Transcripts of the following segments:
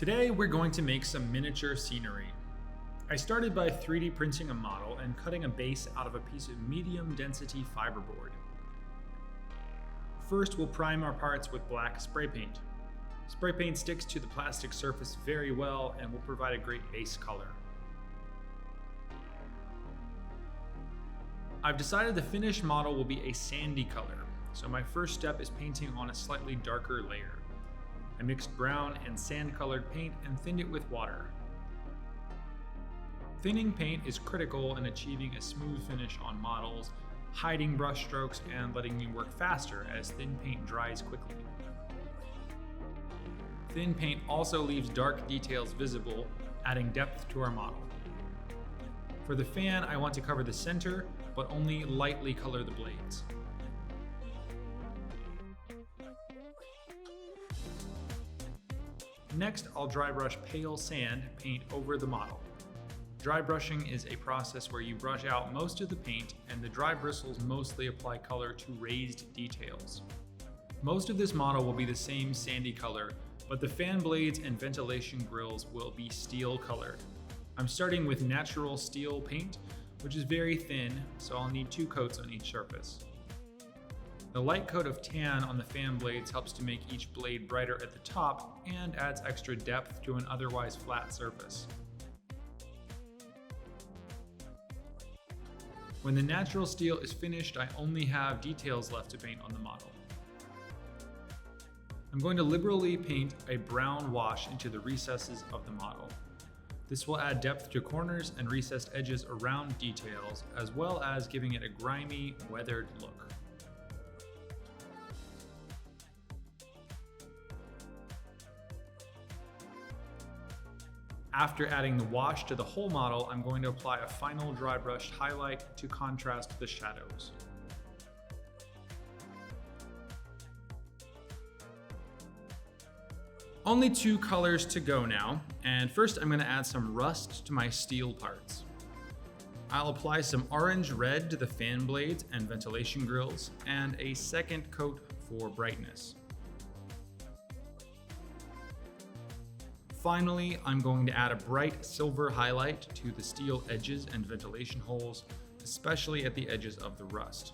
Today we're going to make some miniature scenery. I started by 3D printing a model and cutting a base out of a piece of medium density fiberboard. First we'll prime our parts with black spray paint. Spray paint sticks to the plastic surface very well and will provide a great base color. I've decided the finished model will be a sandy color, so my first step is painting on a slightly darker layer. I mixed brown and sand-colored paint and thinned it with water. Thinning paint is critical in achieving a smooth finish on models, hiding brush strokes, and letting me work faster as thin paint dries quickly. Thin paint also leaves dark details visible, adding depth to our model. For the fan, I want to cover the center, but only lightly color the blades. Next, I'll dry brush pale sand paint over the model. Dry brushing is a process where you brush out most of the paint and the dry bristles mostly apply color to raised details. Most of this model will be the same sandy color, but the fan blades and ventilation grills will be steel colored. I'm starting with natural steel paint, which is very thin, so I'll need 2 coats on each surface. The light coat of tan on the fan blades helps to make each blade brighter at the top and adds extra depth to an otherwise flat surface. When the natural steel is finished, I only have details left to paint on the model. I'm going to liberally paint a brown wash into the recesses of the model. This will add depth to corners and recessed edges around details, as well as giving it a grimy, weathered look. After adding the wash to the whole model, I'm going to apply a final dry brushed highlight to contrast the shadows. Only 2 colors to go now, and first I'm going to add some rust to my steel parts. I'll apply some orange red to the fan blades and ventilation grills, and a second coat for brightness. Finally, I'm going to add a bright silver highlight to the steel edges and ventilation holes, especially at the edges of the rust.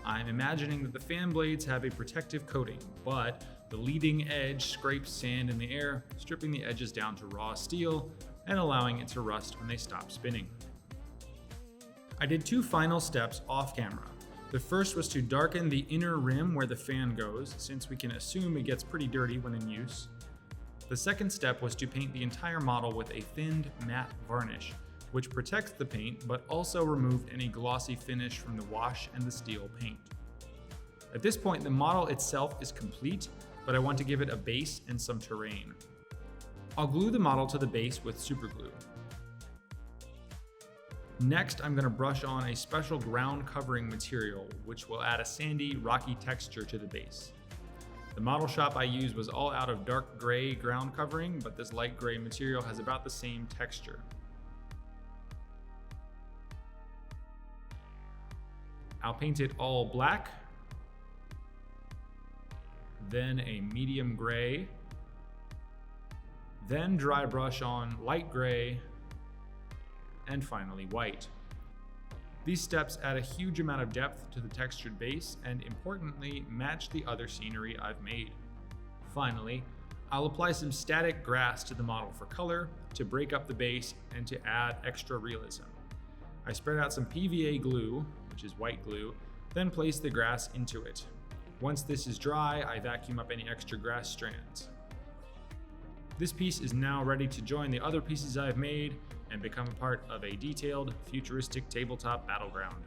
I'm imagining that the fan blades have a protective coating, but the leading edge scrapes sand in the air, stripping the edges down to raw steel and allowing it to rust when they stop spinning. I did 2 final steps off camera. The first was to darken the inner rim where the fan goes, since we can assume it gets pretty dirty when in use. The second step was to paint the entire model with a thinned matte varnish, which protects the paint but also removed any glossy finish from the wash and the steel paint. At this point, the model itself is complete, but I want to give it a base and some terrain. I'll glue the model to the base with super glue. Next, I'm going to brush on a special ground covering material, which will add a sandy, rocky texture to the base. The model shop I used was all out of dark gray ground covering, but this light gray material has about the same texture. I'll paint it all black, then a medium gray, then dry brush on light gray, and finally white. These steps add a huge amount of depth to the textured base and, importantly, match the other scenery I've made. Finally, I'll apply some static grass to the model for color, to break up the base, and to add extra realism. I spread out some PVA glue, which is white glue, then place the grass into it. Once this is dry, I vacuum up any extra grass strands. This piece is now ready to join the other pieces I've made and become a part of a detailed, futuristic tabletop battleground.